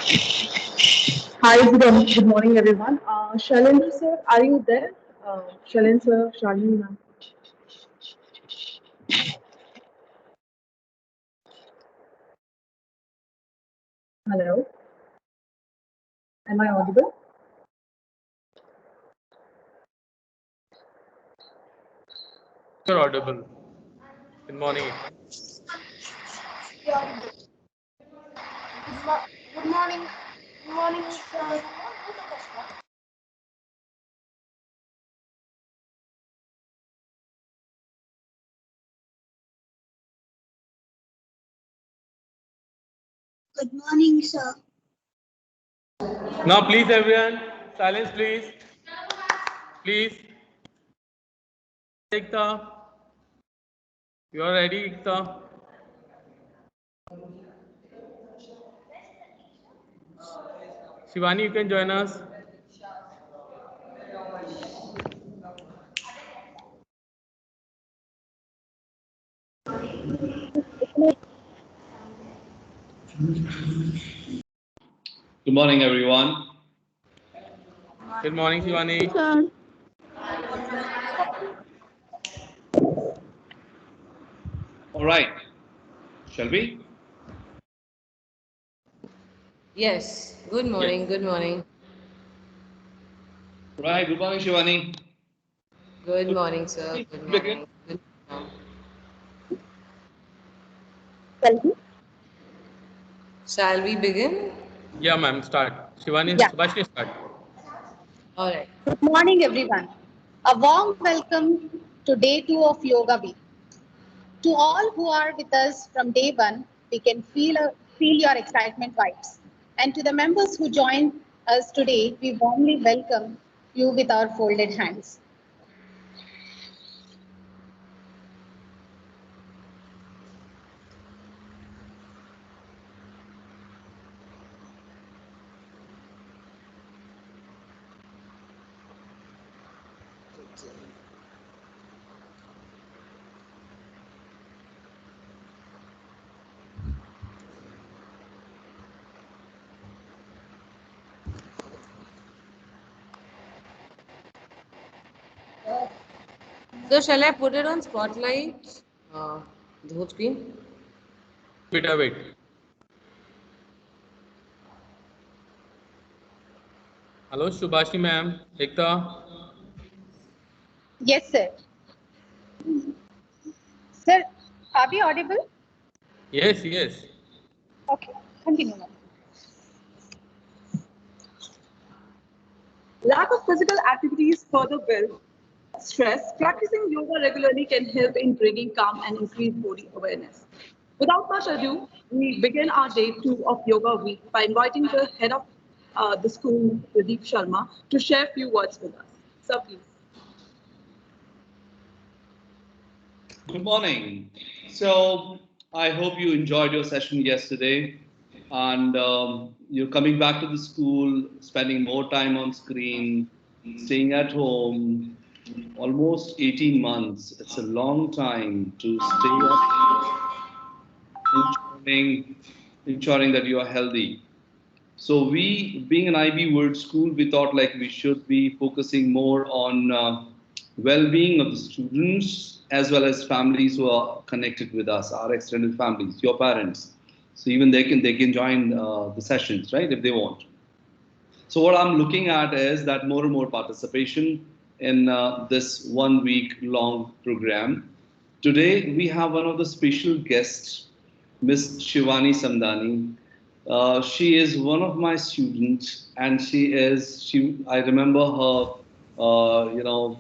Hi, good morning, everyone. Shailendra sir, are you there? Shailendra sir, Shalini ma'am. Hello, am I audible? You're audible. Good morning, Ekta. Good morning. Good morning, sir. Good morning, sir. Now, please, everyone, silence, please. Please, Ekta. You are ready, Ekta? Shivani, you can join us. Good morning, everyone. Good morning, Shivani. Sir. All right, shall we? Yes. Good morning. Yes. Good morning. Right, good morning, Shivani. Good So, morning, sir. we Good begin. morning. Good morning. Shall we begin? Yeah, ma'am, start. Shivani, Yeah. Subhashini, start. All right. Good morning, everyone. A warm welcome to day two of Yoga Week. To all who are with us from day one, we can feel your excitement vibes. And to the members who joined us today, we warmly welcome you with our folded hands. So, shall I put it on spotlight? The whole screen? Wait. Hello, Subhashini, ma'am. Ekta. Yes, sir. Sir, are we audible? Yes. Okay, continue. Lack of physical activities further build stress. Practicing yoga regularly can help in bringing calm and increase body awareness. Without much ado, we begin our day two of Yoga Week by inviting the head of the school, Pradeep Sharma, to share a few words with us. Sir, please. Good morning. So, I hope you enjoyed your session yesterday and you're coming back to the school, spending more time on screen, staying at home, almost 18 months. It's a long time to stay ensuring that you are healthy. So we, being an IB World School, we thought like we should be focusing more on well-being of the students as well as families who are connected with us, our extended families, your parents. So even they can join the sessions, right, if they want. So what I'm looking at is that more and more participation in this 1 week long program. Today we have one of the special guests, Miss Shivani Samdani. She is one of my students, and she. I remember her. You know,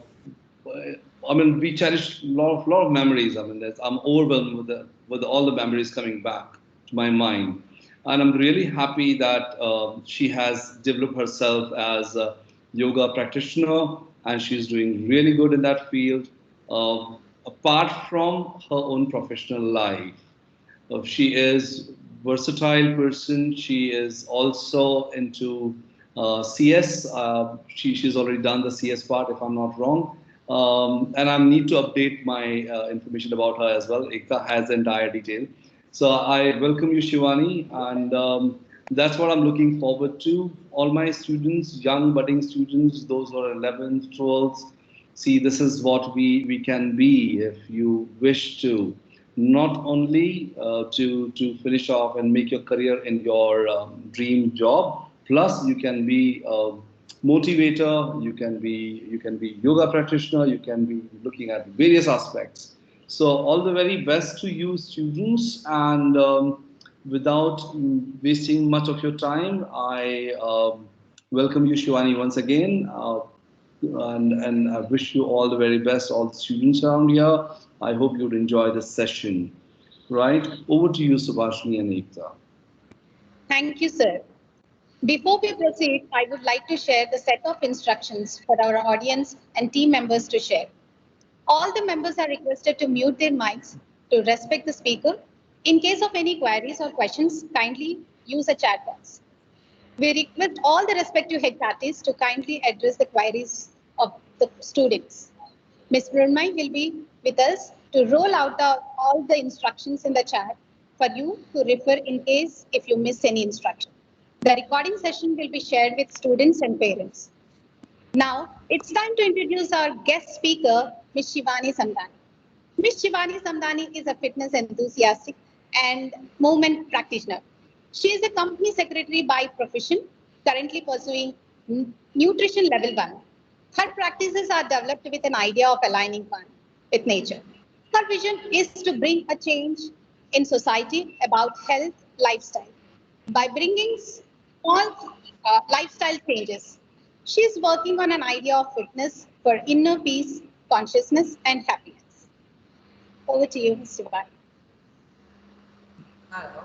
I mean, we cherish lot of memories. I mean, I'm overwhelmed with all the memories coming back to my mind, and I'm really happy that she has developed herself as a yoga practitioner, and she's doing really good in that field. Apart from her own professional life, she is versatile person. She is also into CS. She's already done the CS part, if I'm not wrong. And I need to update my information about her as well. Ekta has the entire detail. So I welcome you, Shivani, and That's what I'm looking forward to. All my students, young budding students, those who are 11th, 12th, see, this is what we can be if you wish to. Not only to finish off and make your career in your dream job, plus you can be a motivator, you can be yoga practitioner, you can be looking at various aspects. So all the very best to you students, and without wasting much of your time, I welcome you, Shivani, once again. And I wish you all the very best, all the students around here. I hope you'd enjoy this session. Right? Over to you, Subhashini and Ekta. Thank you, sir. Before we proceed, I would like to share the set of instructions for our audience and team members to share. All the members are requested to mute their mics to respect the speaker. In case of any queries or questions, kindly use a chat box. We request all the respective HRTs to kindly address the queries of the students. Ms. Brunmai will be with us to roll out all the instructions in the chat for you to refer in case if you miss any instruction. The recording session will be shared with students and parents. Now, it's time to introduce our guest speaker, Ms. Shivani Samdani. Ms. Shivani Samdani is a fitness enthusiast and movement practitioner. She is a company secretary by profession, currently pursuing nutrition level 1. Her practices are developed with an idea of aligning fun with nature. Her vision is to bring a change in society about health lifestyle by bringing small lifestyle changes. She is working on an idea of fitness for inner peace, consciousness, and happiness. Over to you, Mr. Bhai. Hello.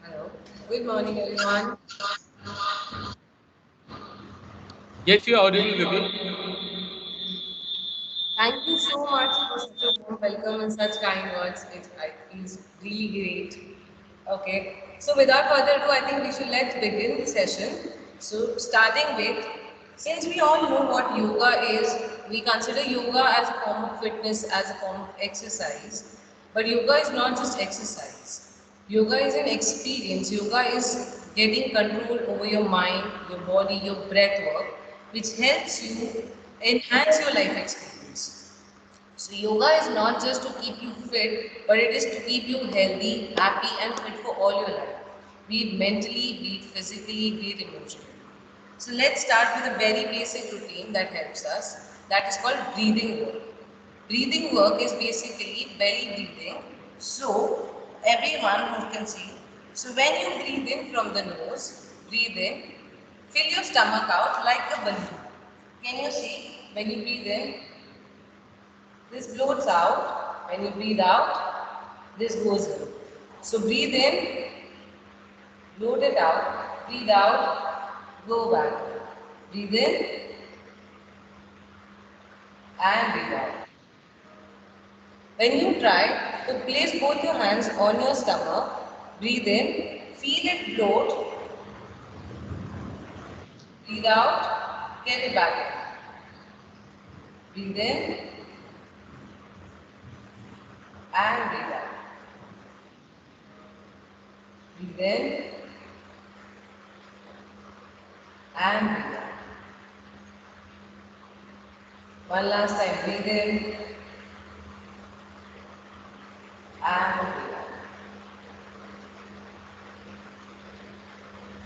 Hello. Good morning, everyone. Yes, you are audible, Libby. Thank you so much for such a warm welcome and such kind words. It feels really great. Okay. So without further ado, I think we should let's begin the session. So starting with, since we all know what yoga is, we consider yoga as a form of fitness, as a form of exercise. But yoga is not just exercise. Yoga is an experience. Yoga is getting control over your mind, your body, your breath work, which helps you enhance your life experience. So yoga is not just to keep you fit, but it is to keep you healthy, happy and fit for all your life. Be it mentally, be it physically, be it emotionally. So let's start with a very basic routine that helps us. That is called breathing work. Breathing work is basically belly breathing. So everyone who can see. So when you breathe in from the nose, breathe in, fill your stomach out like a balloon. Can you see? When you breathe in, this bloats out. When you breathe out, this goes in. So breathe in, bloat it out, breathe out, go back. Breathe in and breathe out. When you try to place both your hands on your stomach, breathe in, feel it bloat, breathe out, get it back in. Breathe in and breathe out. Breathe in and breathe out. One last time, breathe in and breathe out.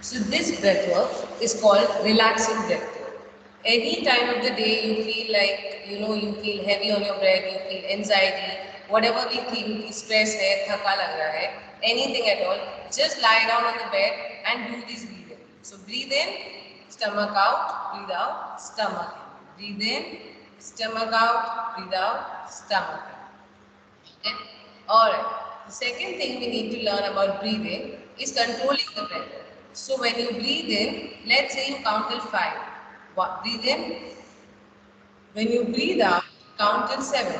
So this breath work is called relaxing breath work. Any time of the day you feel like, you feel heavy on your breath, you feel anxiety, whatever we think, stress hai, thaka lag raha hai, anything at all, just lie down on the bed and do this breathing. So breathe in, stomach out, breathe out, stomach in. Breathe in, stomach out, breathe out, stomach in. Okay? Alright. The second thing we need to learn about breathing is controlling the breath. So when you breathe in, let's say you count till 5. Breathe in. When you breathe out, count till 7.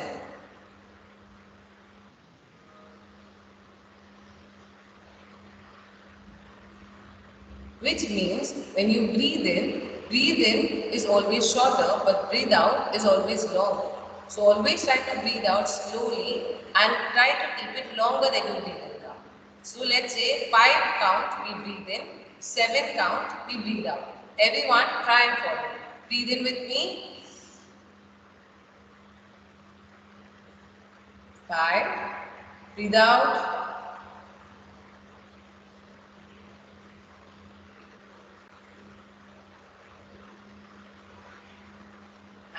Which means when you breathe in is always shorter, but breathe out is always long. So always try to breathe out slowly and try to keep it longer than you breathe in now. So let's say 5 count, we breathe in, 7 count, we breathe out. Everyone try and follow. Breathe in with me. 5. Breathe out.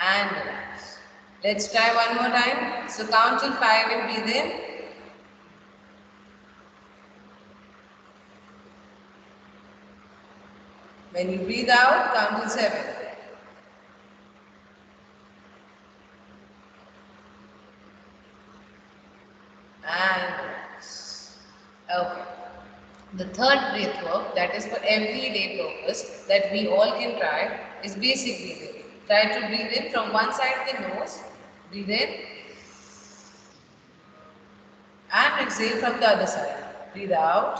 And relax. Let's try one more time. So count till 5 and breathe in. When you breathe out, count till 7. And relax. Okay. The third breath work, that is for everyday purpose, that we all can try, is basic breathing. Try to breathe in from one side of the nose, breathe in, and exhale from the other side. Breathe out,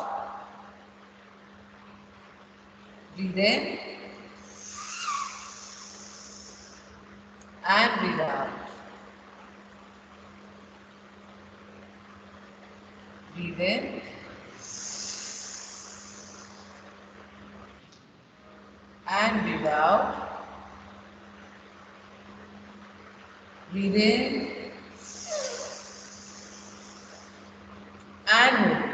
breathe in, and breathe out. Breathe in, and breathe out. Breathe in, and hold.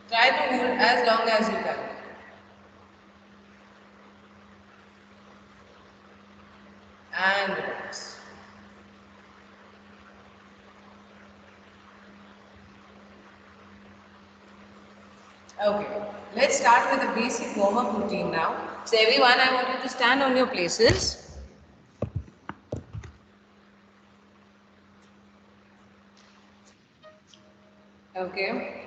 Try to hold as long as you can. And relax. Okay, let's start with a basic warm-up routine now. So everyone, I want you to stand on your places. Okay.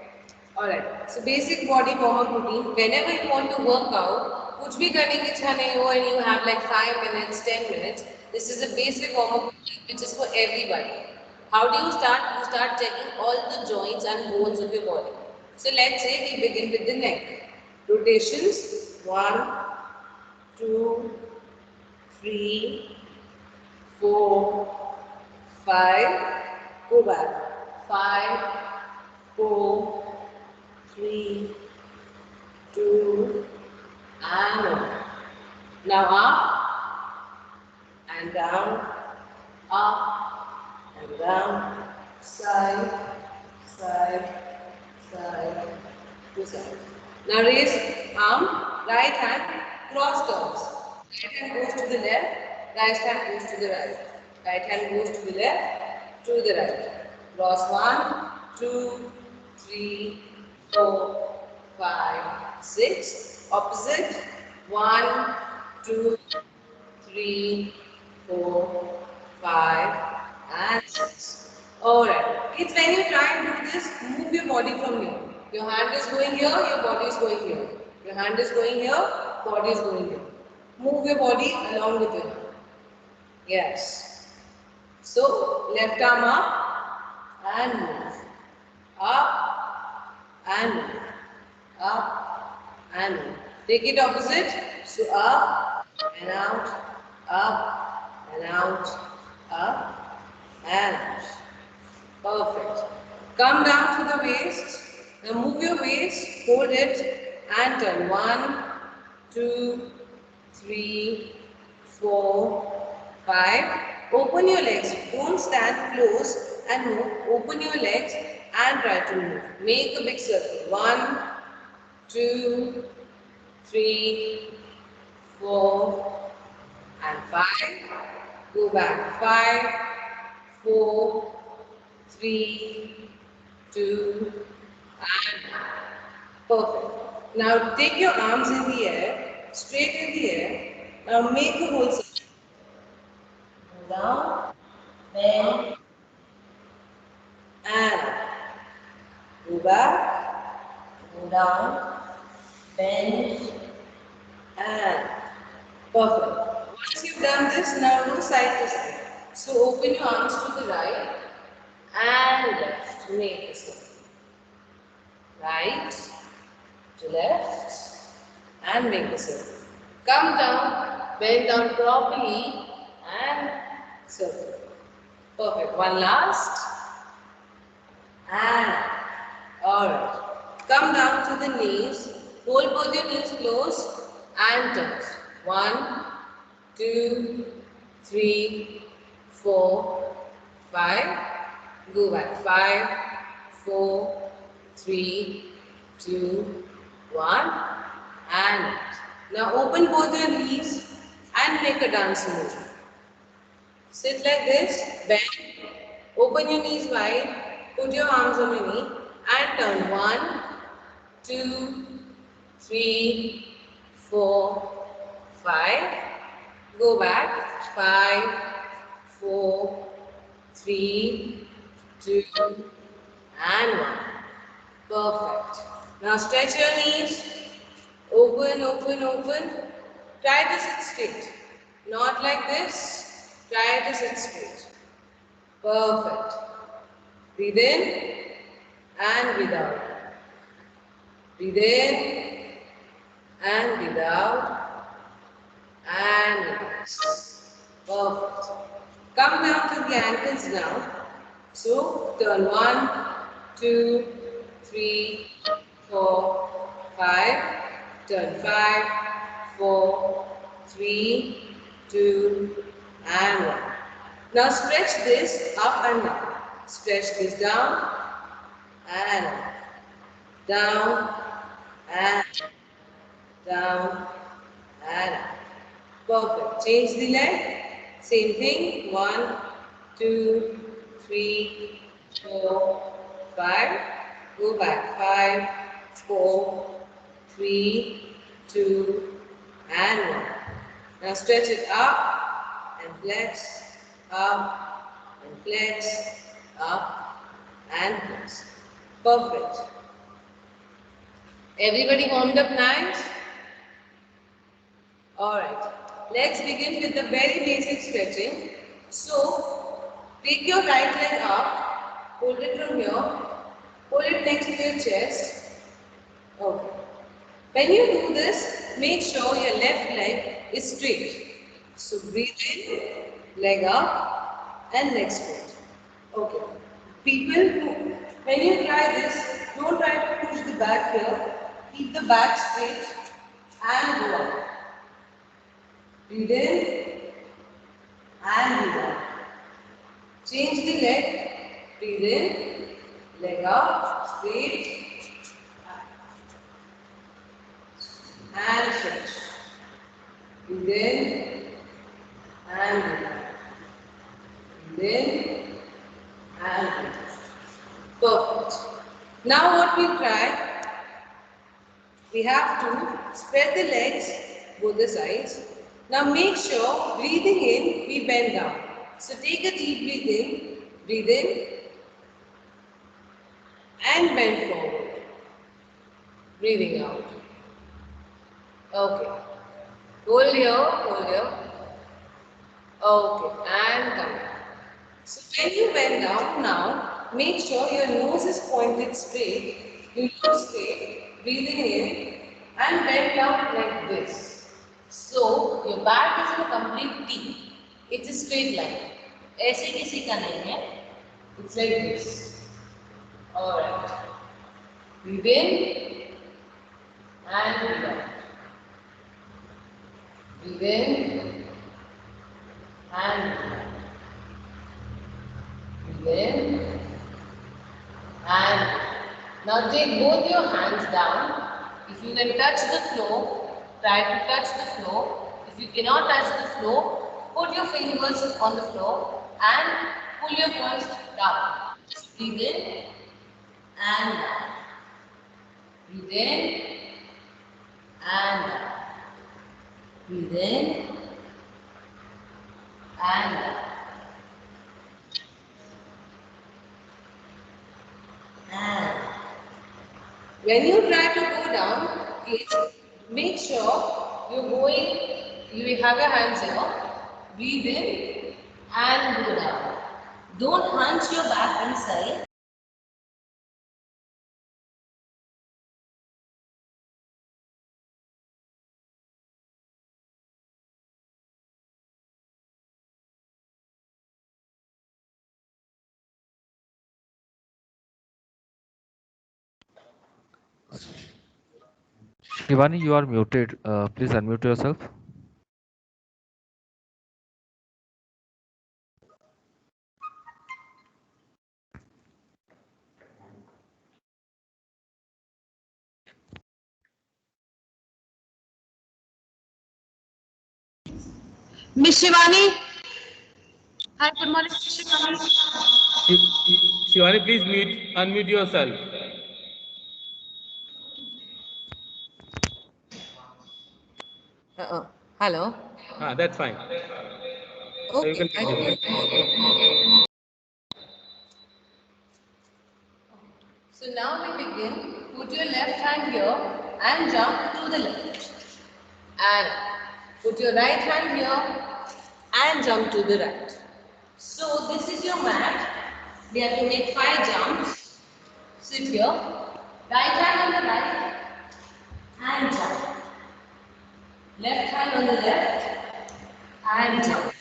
Alright. So basic body warm-up routine. Whenever you want to work out, कुछ भी करने की इच्छा नहीं हो and you have like 5 minutes, 10 minutes. This is a basic warm-up routine which is for everybody. How do you start? You start checking all the joints and bones of your body. So let's say we begin with the neck. Rotations. 1, 2, 3, 4, 5. Go back. 5, 4, 3, 2, and 1. Now up and down, up and down, side, side, side to side. Now raise arm, right hand, cross turns. Right hand goes to the left, right hand goes to the right. Right hand goes to the left, to the right. Cross 1, 2, 3, 4, 5, 6. Opposite. 1, 2, 3, 4, 5, and 6. Alright. Kids, when you try and do this, move your body from here. Your hand is going here, your body is going here. Your hand is going here, body is going here. Move your body along with your hand. Yes. So, left arm up and move. Up and move. Up and move. Take it opposite. So, up and out, up and out, up and out. Perfect. Come down to the waist. Now move your waist, hold it and turn. 1, 2, 3, 4, 5. Open your legs. Don't stand close and move. Open your legs and try to move. Make a big circle. 1, 2, 3, 4, and 5. Go back. 5, 4, 3, 2, and perfect. Now take your arms in the air, straight in the air. Now make a whole circle. Go down, bend, and go back, go down, bend, and perfect. Once you've done this, now go side to side. So open your arms to the right and left. Make a circle. Right to left and make a circle. Come down, bend down properly and circle. Perfect. One last. And alright. Come down to the knees. Hold both your knees close and touch. 1, 2, 3, 4, 5. Go back. 5, 4, 3, 2, 1. And now open both your knees and make a dance motion. Sit like this, bend, open your knees wide, put your arms on your knee and turn 1, 2, 3, 4, 5. Go back, 5, 4, 3, 2 and 1. Perfect. Now stretch your knees, open, open, open. Try to sit straight, not like this. Try to sit straight. Perfect. Breathe in and breathe out. Breathe in and breathe out. And relax. Perfect. Come down to the ankles now. So turn 1, 2, 3, 4, 5. Turn 5, 4, 3, 2, and 1. Now stretch this up and down. Stretch this down and up. Down and down and up. Perfect. Change the leg. Same thing. 1, 2, 3, 4, 5. Go back. 5, 4, 3, 2, and 1. Now stretch it up and flex, up and flex, up and flex. Perfect. Everybody warmed up nice? Alright. Let's begin with the very basic stretching. So, take your right leg up, hold it from here, hold it next to your chest. Okay. When you do this, make sure your left leg is straight. So breathe in, leg up and leg straight. Okay. People who, when you try this, don't try to push the back here. Keep the back straight and go up. Breathe in and breathe out. Change the leg. Breathe in, leg up, straight. And stretch. Breathe in and breathe out. Breathe in and breathe out. Perfect. Now what we'll try, we have to spread the legs both the sides. Now make sure breathing in, we bend down. So take a deep breathe in and bend forward. Breathing out. Okay. Hold here, hold here. Okay, and come back. So when you bend down now, make sure your nose is pointed straight. You look straight, breathing in and bend down like this. So your back is in a complete T. It's a straight line. ऐसे किसी का नहीं है. It's like this. Alright. Breathe in and breathe out. Breathe in and breathe in and now take both your hands down. If you can touch the floor, try to touch the floor. If you cannot touch the floor, put your fingers on the floor and pull your palms down. Breathe in and down. Breathe in and down. Breathe in and down. And when you try to go down, please make sure you have your hands here. Breathe in and go down. Don't hunch your back inside. Shivani, you are muted. Please unmute yourself. Miss Shivani, Hi, good morning, Shivani. Shivani, please unmute yourself. Hello. That's fine. You Okay. can continue. So now we begin. Put your left hand here and jump to the left. And put your right hand here and jump to the right. So this is your mat. We have to make 5 jumps. Sit here. Right hand on the right and jump. Left hand on the left and jump.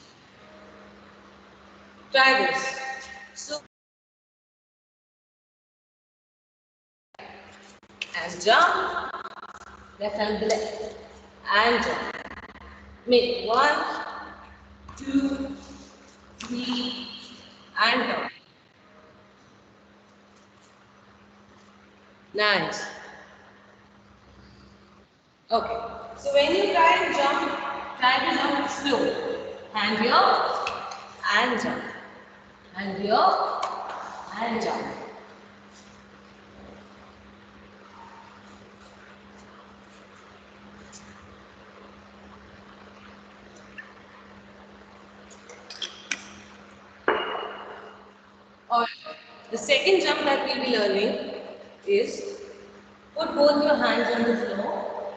Try this. So and jump. Left hand on the left and jump. Make 1, 2, 3 and down. Nice. Okay. So when you try and jump, try to jump slow. Hand here and jump. Hand here and jump. Alright. The second jump that we'll be learning is put both your hands on the floor,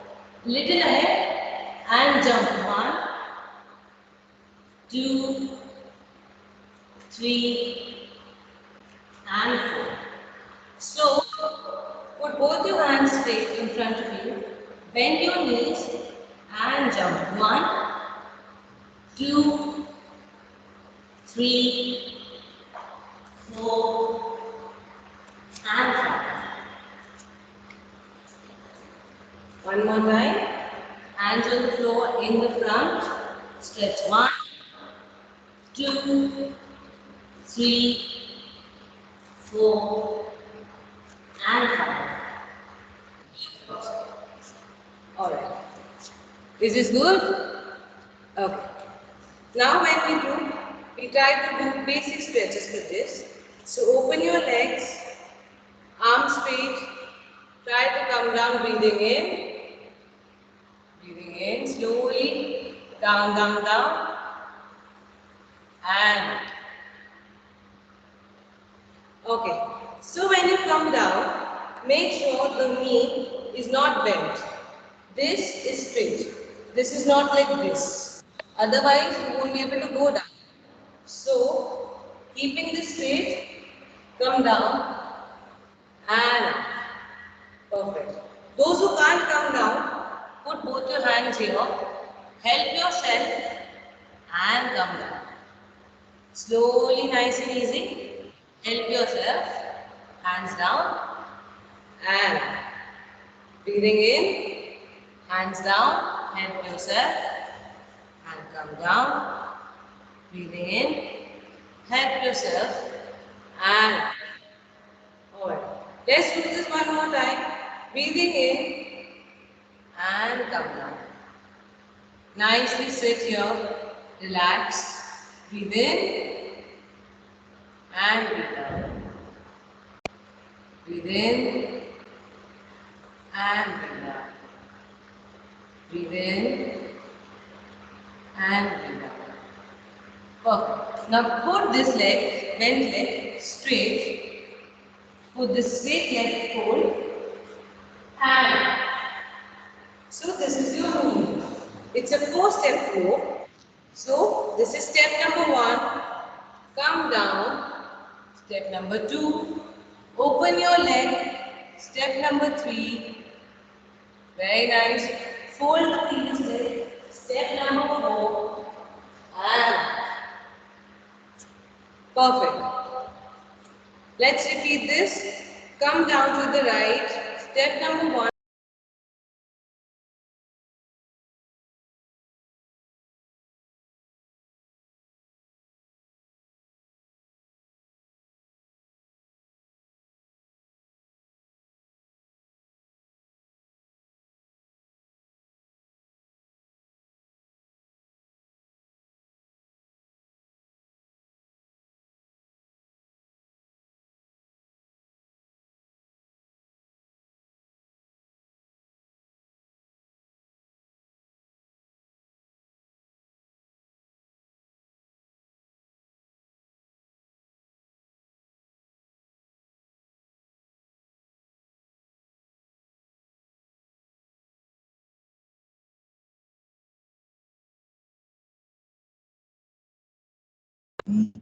little ahead and jump. 1, 2, 3 and 4. So, put both your hands straight in front of you, bend your knees and jump. 1, 2, 3, 4 and 5. One more time. Hands on the floor in the front. Stretch 1, 2, 3, 4 and 5. Alright. Is this good? Okay. Now when we try to do basic stretches for this. So open your legs, arms straight, try to come down, breathing in slowly, down, down, down, and okay. So when you come down, make sure the knee is not bent. This is straight. This is not like this. Otherwise, you won't be able to go down. So, keeping this straight, come down and up. Perfect. Those who can't come down, put both your hands here, help yourself and come down. Slowly, nice and easy. Help yourself, hands down and up. Breathing in, hands down, help yourself and come down. Breathing in, help yourself and alright. Let's do this one more time. Breathing in and come down. Nicely sit here, relax. Breathe in and breathe out. Breathe in and breathe out. Breathe in and breathe out. Perfect. Now put this leg, bent leg, straight. Put this straight leg forward and so this is your movement. It's a 4-step flow. So this is step number 1. Come down. Step number 2. Open your leg. Step number 3. Very nice. Fold the previous leg. Step number 4. And perfect. Let's repeat this. Come down to the right. Step number 1. Shiva.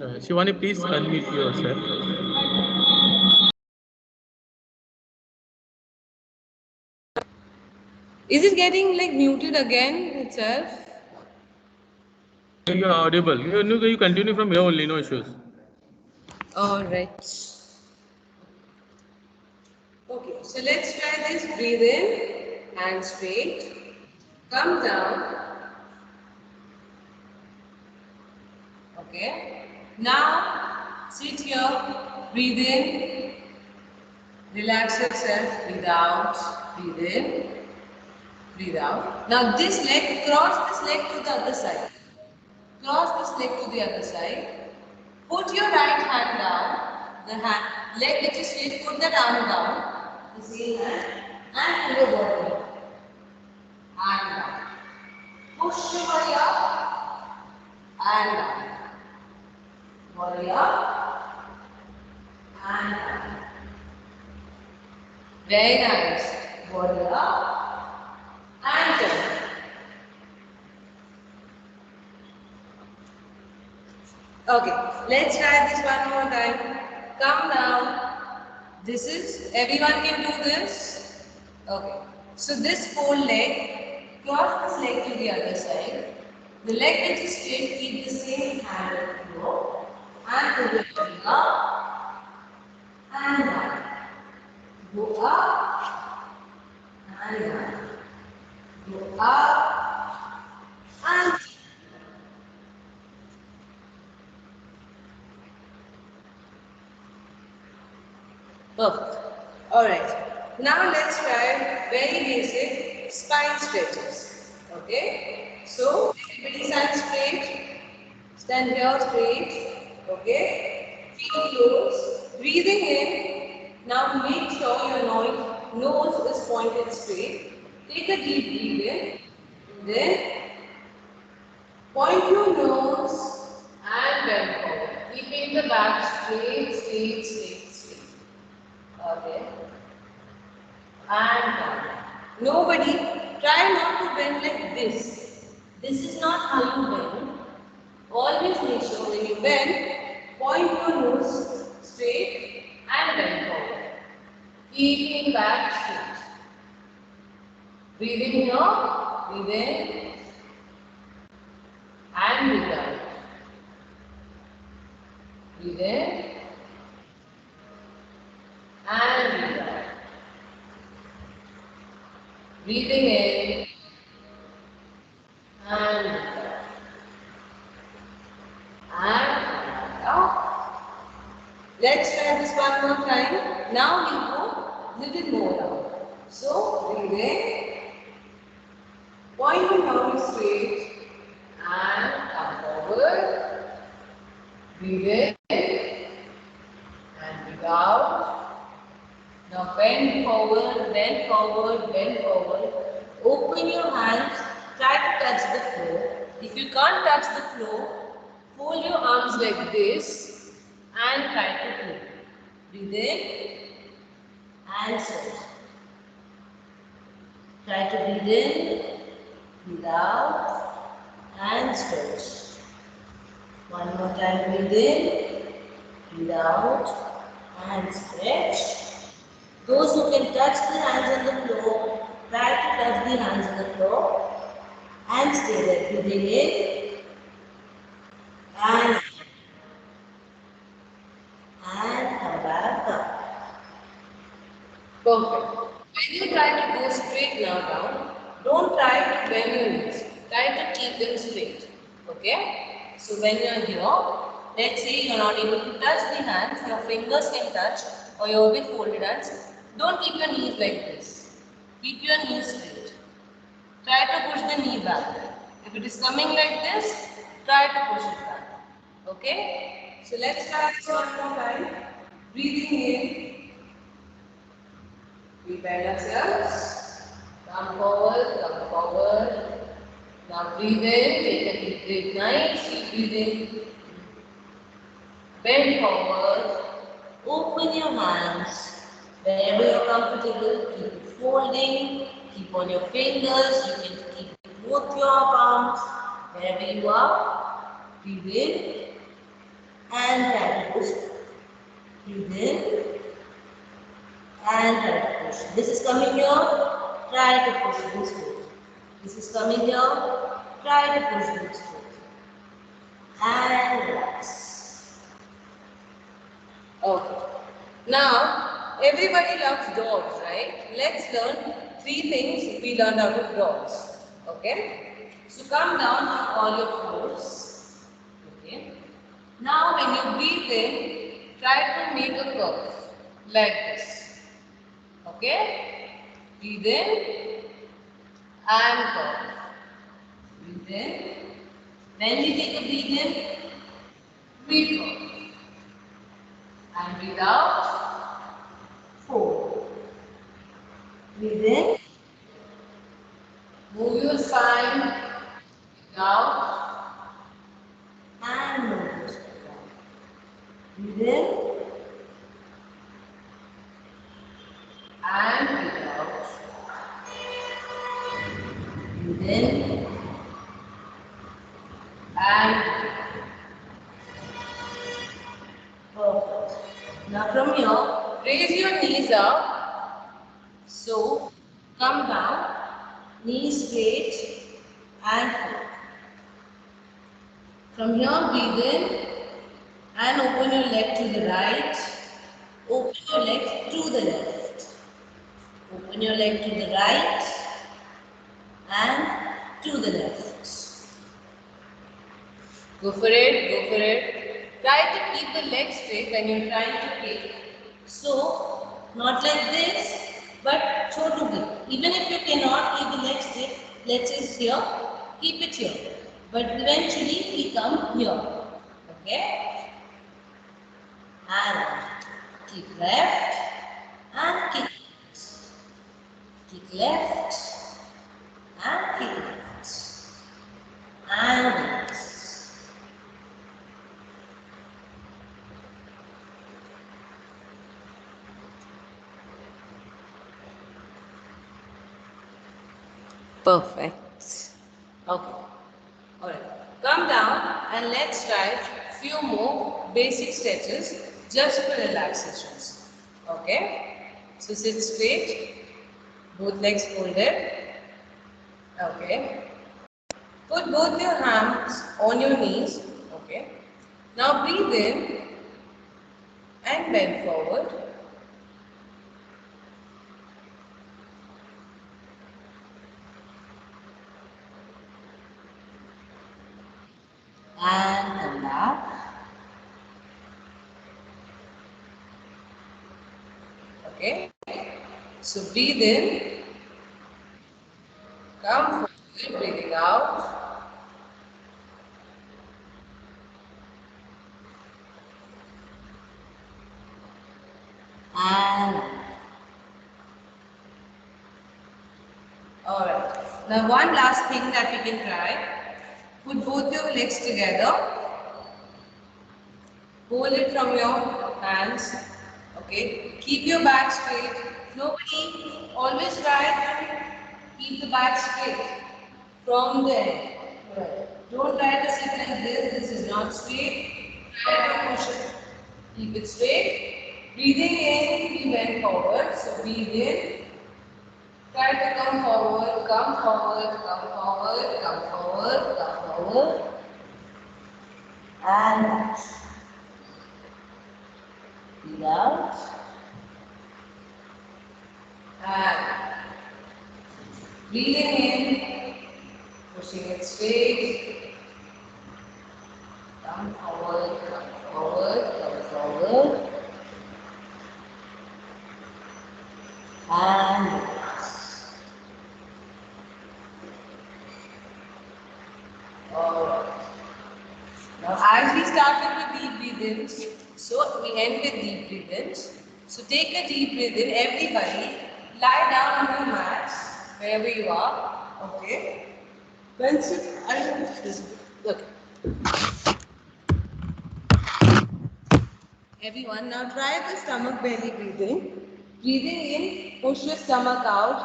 Shivani, please unmute yourself. Is it getting like muted again itself? You are audible. You continue from here only, no issues. All right. Okay, so let's try this. Breathe in, hand straight. Come down. Okay. Now sit here. Breathe in. Relax yourself. Breathe out. Breathe in. Breathe out. Now this leg, cross this leg to the other side. Cross this leg to the other side. Put your right hand down. The leg which is straight, put that arm down. The same hand. And pull your body up. And down. Push your body up. And down. Body up. And down. Very nice. Body up. And down. Okay, let's try this one more time. Come down. This is, everyone can do this. Okay, so this whole leg, cross this leg to the other side. The leg which is straight, keep the same hand on the floor. And pull your body up. And down. Go up. And down. Go up. And down. Perfect. Alright. Now let's try very basic spine stretches. Okay. So everybody stand straight. Stand here straight. Okay. Feet close. Breathing in. Now make sure your nose is pointed straight. Take a deep breath in. Then point your nose and bend forward. Keeping the back straight, straight, straight, straight. Okay. And down. Nobody, try not to bend like this. This is not how you bend. Always make sure when you bend, point your nose straight and bend forward. Keeping back straight. Breathing here, breathe in and breathe out. Breathe in and breathe out. Breathing in and breathe out. And out. Let's try this one more time. Now we go little more down. So breathe in, point your nose straight and come forward. Breathe in and breathe out. Now bend forward, bend forward, bend forward. Open your hands, try to touch the floor. If you can't touch the floor, fold your arms like this and try to pull. Breathe in and stretch. Try to breathe in, breathe out and stretch. One more time, breathe in, breathe out and stretch. Those who can touch the hands on the floor, try to touch the hands on the floor and stay there. Breathing in and come back up. Perfect. When you try to go straight now down, don't try to bend your knees. Try to keep them straight. Okay? So when you are here, let's say you're not able to touch the hands, your fingers can touch or you're with folded hands, don't keep your knees like this. Keep your knees straight. Try to push the knee back. If it is coming like this, try to push it back. Okay? So let's try this one more time. Breathing in. We bend ourselves. Come forward, come forward. Now breathe in, take a deep breath, nice deep breathing. Bend forward, open your hands. Wherever you're comfortable, keep it folding, keep on your fingers, you can keep both your palms. Wherever you are, breathe in and try to push. Breathe in and try to push. This is coming here, try to push this foot. This is coming here, try to push this foot. And relax. Okay. Now, everybody loves dogs, right? Let's learn 3 things we learned out of dogs. Okay? So come down on all your fours. Okay? Now, when you breathe in, try to make a curve like this. Okay? Breathe in and curve. Breathe in. When we take a breathe in, breathe curve. And breathe out. 4. Breathe in. Move your spine. Breathe out. And move your spine. Breathe in. And breathe out. Breathe in. And breathe out. Perfect. Now from here, raise your knees up. So, come down, knees straight and forward. From here, breathe in and open your leg to the right. Open your leg to the left. Open your leg to the right and to the left. Go for it, go for it. Try to keep the leg straight when you're trying to kick. So, not like this, but chotu bhi. Even if you cannot keep the leg straight, let's say here, keep it here. But eventually, we come here. Okay? And kick left and kick right. Kick left and kick right. And right. Perfect. Okay. Alright. Come down and let's try few more basic stretches just for relaxations. Okay. So sit straight. Both legs folded. Okay. Put both your hands on your knees. Okay. Now breathe in and bend forward. And come back. Okay. So breathe in. Come forward, breathing out. And alright. Now one last thing that we can try. Put both your legs together. Hold it from your hands. Okay. Keep your back straight. Nobody always try to keep the back straight from there. Right. Don't try to sit like this. This is not straight. Try to push it. Keep it straight. Breathing in, we bend forward. So breathe in. Try to come forward, come forward, come forward, come forward, come forward. And breathe out. And breathing in, pushing it straight. Come forward, come and relax. Alright. Now, as we started with deep breath-ins, so we end with deep breath-ins. So take a deep breath in, everybody. Lie down on your mats, wherever you are. Okay. Then sit. I don't know this. Okay. Everyone, now try the stomach belly breathing. Breathing in, push your stomach out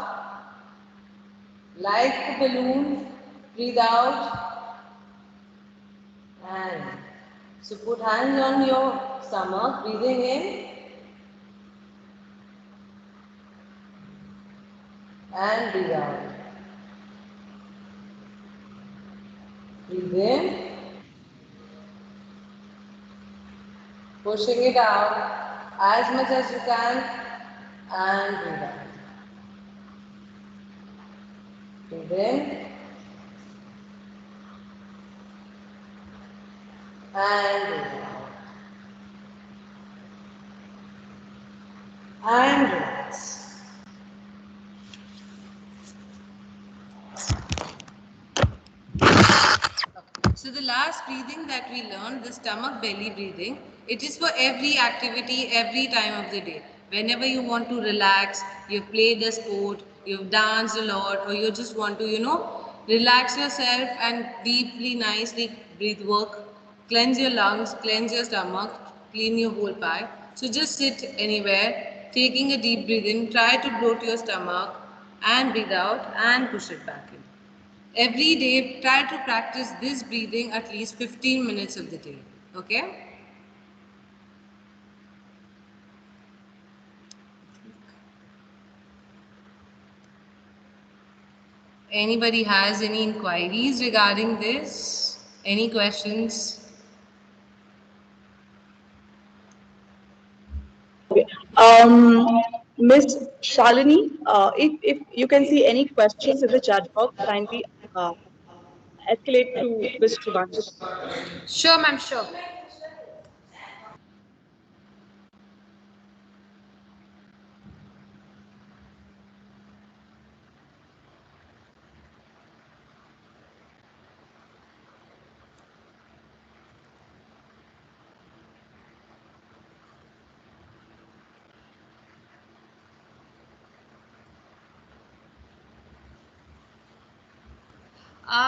like a balloon. Breathe out and so put hands on your stomach, breathing in and breathe out. Breathe in, pushing it out as much as you can and breathe out. Breathe in and breathe out. And relax. So the last breathing that we learned, the stomach belly breathing, it is for every activity, every time of the day. Whenever you want to relax, you've played a sport, you've danced a lot, or you just want to, relax yourself and deeply, nicely breathe work, cleanse your lungs, cleanse your stomach, clean your whole pie. So just sit anywhere, taking a deep breath in, try to bloat your stomach and breathe out and push it back in. Every day, try to practice this breathing at least 15 minutes of the day. Okay? Anybody has any inquiries regarding this? Any questions? Miss Shalini, if you can see any questions in the chat box, kindly escalate to Miss Shivani. Sure, ma'am, sure.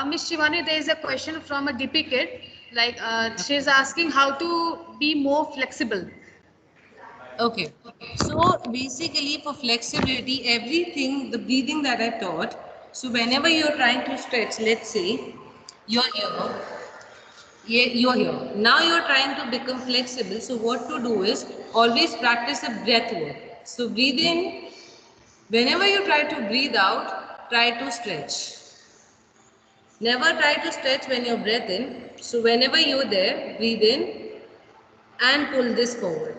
Miss Shivani, there is a question from a DP kid. Like, she's asking how to be more flexible. Okay. So basically for flexibility, everything, the breathing that I taught, so whenever you're trying to stretch, let's say you're here, you're here. Now you're trying to become flexible. So what to do is always practice a breath work. So breathe in. Whenever you try to breathe out, try to stretch. Never try to stretch when you're breath in. So whenever you're there, breathe in and pull this forward.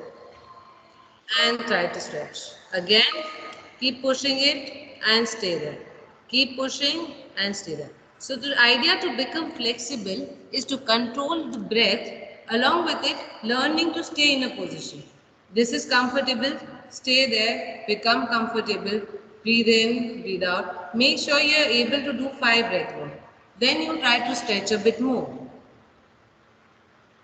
And try to stretch. Again, keep pushing it and stay there. Keep pushing and stay there. So the idea to become flexible is to control the breath, along with it learning to stay in a position. This is comfortable, stay there, become comfortable, breathe in, breathe out. Make sure you are able to do 5 breath work. Then you try to stretch a bit more.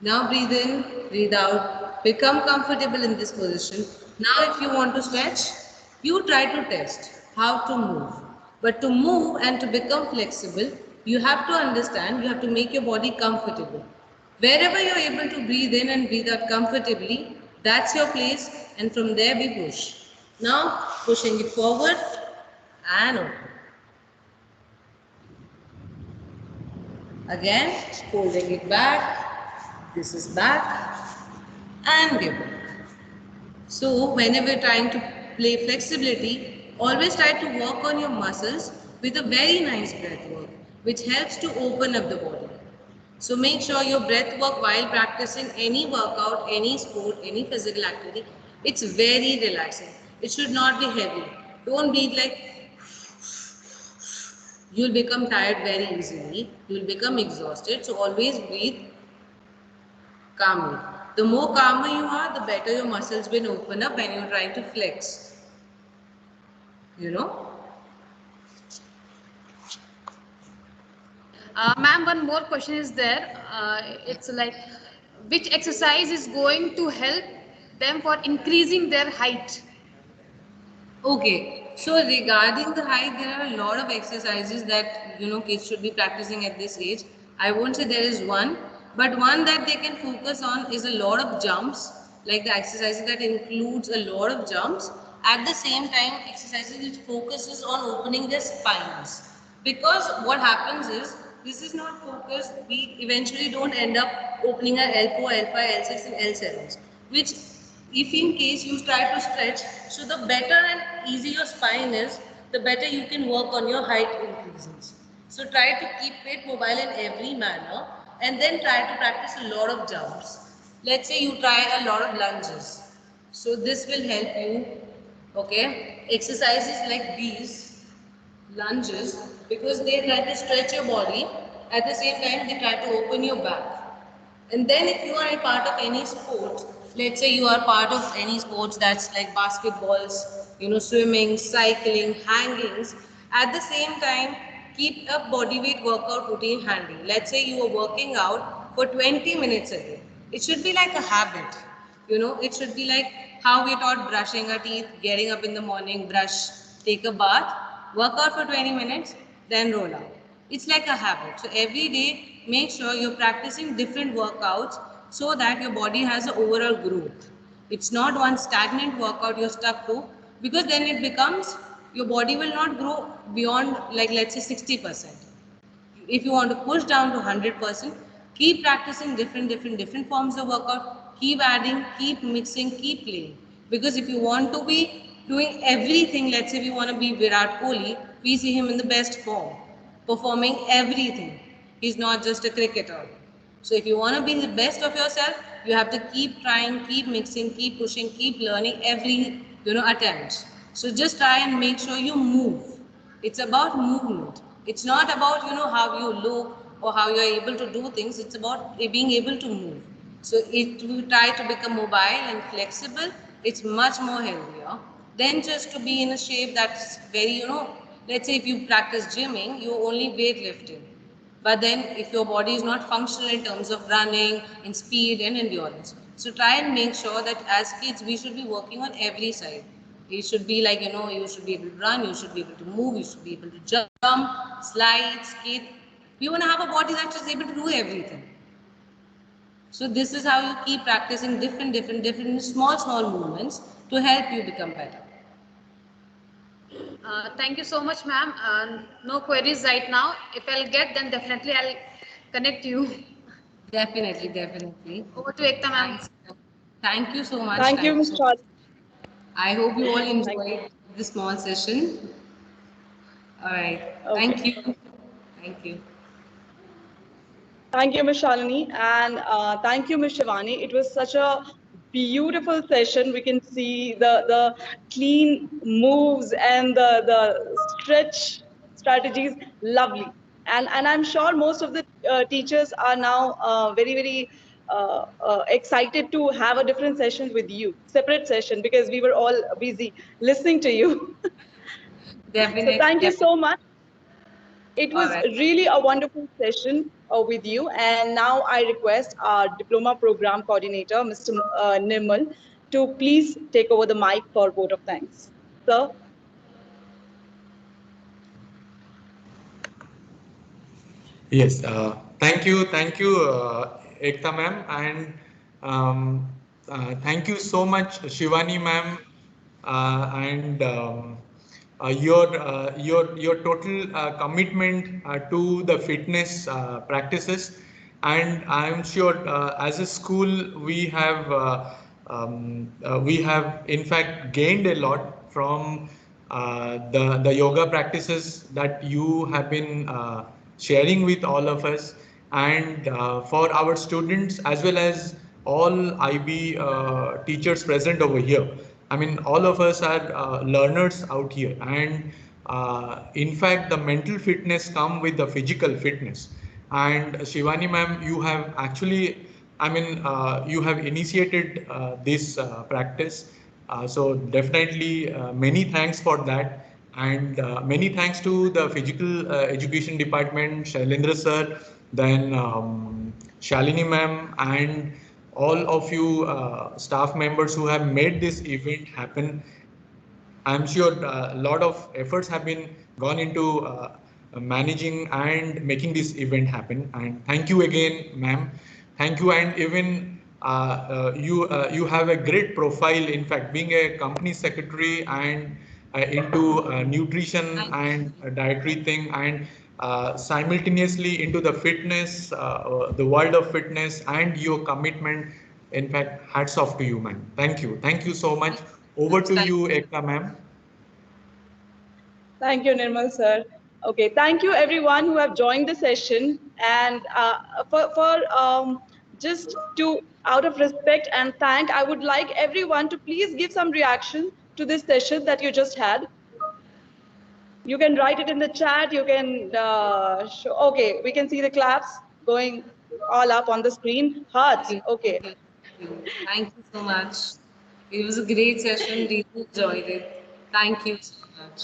Now breathe in, breathe out, become comfortable in this position. Now if you want to stretch, you try to test how to move. But to move and to become flexible, you have to understand, you have to make your body comfortable. Wherever you're able to breathe in and breathe out comfortably, that's your place, and from there we push. Now pushing it forward and open. Again, folding it back, this is back and give back. So whenever you're trying to play flexibility, always try to work on your muscles with a very nice breath work, which helps to open up the body. So make sure your breath work while practicing any workout, any sport, any physical activity, it's very relaxing. It should not be heavy. Don't breathe like you'll become tired very easily. You'll become exhausted. So always breathe calmly. The more calmer you are, the better your muscles will open up when you're trying to flex. you know. Ma'am, one more question is there. It's like, which exercise is going to help them for increasing their height? Okay, so regarding the height, there are a lot of exercises that kids should be practicing at this age. I won't say there is one, but one that they can focus on is a lot of jumps, like the exercises that includes a lot of jumps. At the same time, exercises which focuses on opening their spines. Because what happens is this is not focused. We eventually don't end up opening our L4, L5, L6, and L7s, which if in case you try to stretch, so the better and easier your spine is, the better you can work on your height increases. So try to keep it mobile in every manner and then try to practice a lot of jumps. Let's say you try a lot of lunges. So this will help you, okay? Exercises like these lunges, because they try to stretch your body, at the same time they try to open your back. And then if you are a part of any sport, let's say you are part of any sports that's like basketballs, swimming, cycling, hangings, at the same time, keep a body weight workout routine handy. Let's say you are working out for 20 minutes a day. It should be like a habit. It should be like how we taught brushing our teeth, getting up in the morning, brush, take a bath, work out for 20 minutes, then roll out. It's like a habit. So every day, make sure you're practicing different workouts so that your body has an overall growth. It's not one stagnant workout you're stuck to, because then it becomes your body will not grow beyond, like, let's say 60%. If you want to push down to 100%, keep practicing different forms of workout. Keep adding, keep mixing, keep playing. Because if you want to be doing everything, let's say we want to be Virat Kohli, we see him in the best form, performing everything. He's not just a cricketer. So if you want to be the best of yourself, you have to keep trying, keep mixing, keep pushing, keep learning every attempt. So just try and make sure you move. It's about movement. It's not about how you look or how you are able to do things. It's about being able to move. So if you try to become mobile and flexible, it's much more healthier than just to be in a shape that's very let's say if you practice gymming, you're only weightlifting. But then if your body is not functional in terms of running, in speed and endurance. So try and make sure that as kids, we should be working on every side. It should be like, you should be able to run, you should be able to move, you should be able to jump, slide, skate. We want to have a body that's just able to do everything. So this is how you keep practicing different small movements to help you become better. Thank you so much, ma'am. No queries right now. If I'll get, then definitely I'll connect you. Definitely. Over to Ekta, ma'am. Thank you so much. Thank you, Ms. Charlie. I hope you all enjoyed this small session. All right. Okay. Thank you. Thank you. Thank you, Ms. Shalini, and thank you, Ms. Shivani. It was such a beautiful session. We can see the clean moves and the stretch strategies. Lovely, and I'm sure most of the teachers are now very excited to have a different session with you, separate session, because we were all busy listening to you. So thank you so much. It All was right. really a wonderful session with you. And now I request our diploma program coordinator, Mr. Nirmal, to please take over the mic for vote of thanks. Sir. Yes, thank you, Ekta ma'am, and thank you so much, Shivani ma'am, and your total commitment to the fitness practices. And I'm sure as a school we have in fact gained a lot from the yoga practices that you have been sharing with all of us, and for our students as well as all IB teachers present over here. I mean, all of us are learners out here, and in fact, the mental fitness come with the physical fitness. And Shivani ma'am, you have actually, I mean, you have initiated this practice. So definitely many thanks for that. And many thanks to the physical education department, Shailendra sir, then Shalini ma'am, and all of you staff members who have made this event happen. I'm sure a lot of efforts have been gone into managing and making this event happen. And thank you again, ma'am. Thank you. And even you have a great profile. In fact, being a company secretary and into nutrition and dietary thing, and simultaneously into the fitness, the world of fitness, and your commitment. In fact, hats off to you, ma'am. Thank you. Thank you so much. Over to you, Ekta ma'am. Thank you, Nirmal sir. Okay, thank you everyone who have joined the session. And just to out of respect and thank, I would like everyone to please give some reaction to this session that you just had. You can write it in the chat. You can show. Okay, we can see the claps going all up on the screen. Hearts. Okay. Thank you so much. It was a great session. Really enjoyed it. Thank you so much.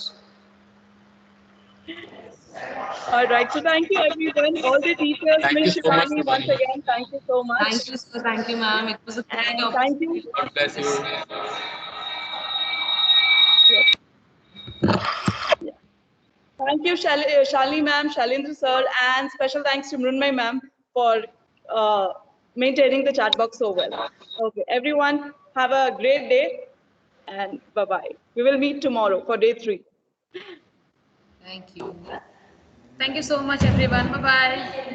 All right. So thank you everyone. All the teachers, Thank you Ms. so much Shivani, for once coming. again, thank you so much. Thank you, sir. Thank you, ma'am. It was a great And thank you. opportunity. God bless you. Yes. Yeah. Thank you, Shalini ma'am, Shalindra sir, and special thanks to Mrunmay ma'am for maintaining the chat box so well. Okay, everyone, have a great day and bye-bye. We will meet tomorrow for day 3. Thank you. Thank you so much, everyone. Bye-bye.